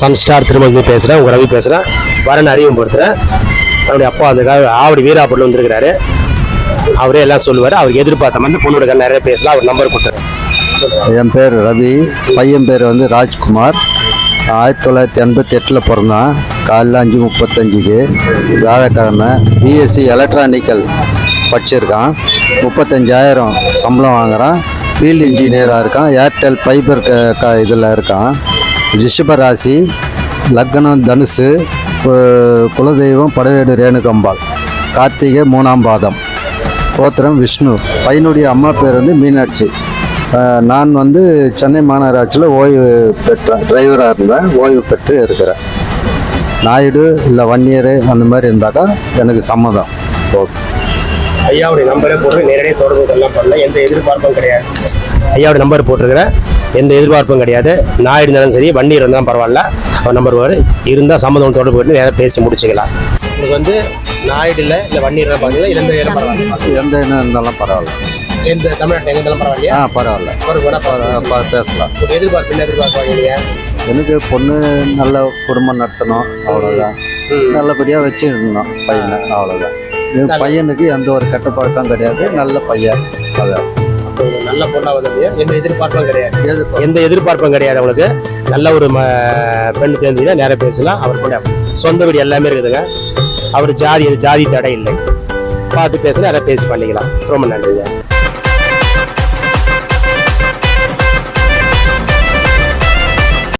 Sunstar திருமணி பேசுகிறேன். உங்கள் ரவி பேசுகிறேன். வரேன் அறிமுகப்படுத்துகிறேன். அவருடைய அப்பா அந்த ஆவடி வீராப்பூரில் வந்திருக்கிறாரு. அவரே எல்லாம் சொல்லுவார். அவருக்கு எதிர்பார்த்த மாதிரி பொண்ணோட நிறைய பேசலாம். அவர் நம்பர் கொடுத்துறேன். என் பேர் ரவி, பையன் பேர் வந்து ராஜ்குமார். 1988 பிறந்தான். காலைல 5:35 வியாழக்கிழமை. BSc electronical படிச்சிருக்கான். 35,000 சம்பளம் வாங்குறான். ஃபீல்டு இன்ஜினியராக இருக்கான். ஏர்டெல் ஃபைபர் இதில் இருக்கான். ரிஷப ராசி, லக்னம் தனுசு, குலதெய்வம் படவேடு ரேணுகம்பாள், கார்த்திகை 3ஆம் பாதம், கோத்திரம் விஷ்ணு. பையனுடைய அம்மா பேர் வந்து மீனாட்சி. நான் வந்து சென்னை மாநகராட்சியில் ஓய்வு பெற்றேன். டிரைவராக இருந்தேன். ஓய்வு பெற்று இருக்கிறேன். நாயுடு இல்லை 1 இயர் அந்த மாதிரி இருந்தாக்கா எனக்கு சம்மதம். ஓகே. ஐயாவுடைய நம்பரை போட்டு நேரடியாக தொடர்பு எல்லாம் பண்ணல. எந்த எதிர்பார்ப்பும் கிடையாது. ஐயாவோட நம்பர் போட்டிருக்கிறேன். எந்த எதிர்பார்ப்பும் கிடையாது. நாயுடு இருந்தாலும் சரி, 1 இயர் இருந்தாலும் பரவாயில்ல. அவர் நம்பர் இருந்தால் சம்மந்தம் தொடர்பு போட்டு நேராக பேசி முடிச்சுக்கலாம். உங்களுக்கு வந்து நாயுடு இல்லை 1 இயர் பார்த்தீங்கன்னா எந்த இடம் பரவாயில்ல. எந்த இடம் இருந்தாலும் பரவாயில்ல. எந்த தமிழ்நாட்டில் எங்கே இருந்தாலும் பரவாயில்லையா? பரவாயில்ல. பேசலாம். எதிர்பார்ப்பு என்ன எதிர்பார்ப்பாங்க? எனக்கு பொண்ணு நல்ல குடும்பம் நடத்தணும், அவ்வளோதான். நல்லபடியாக வச்சுருந்தோம் பையனை, அவ்வளோதான். பையனுக்கு எந்த ஒரு கெட்ட பழக்கம் கிடையாது. நல்ல பையன். அதான் நல்ல பொண்ணா வந்தது. எந்த எதிர்பார்ப்பும் கிடையாது. எந்த எதிர்பார்ப்பும் கிடையாது. அவங்களுக்கு நல்ல ஒரு பெண் தெரிஞ்சுன்னா நேரம் பேசலாம். அவர் கூட சொந்த வீடு எல்லாமே இருக்குதுங்க. அவர் ஜாதி தடை இல்லை. பார்த்து பேசினா நிறைய பேசி பண்ணிக்கலாம். ரொம்ப நன்றிங்க.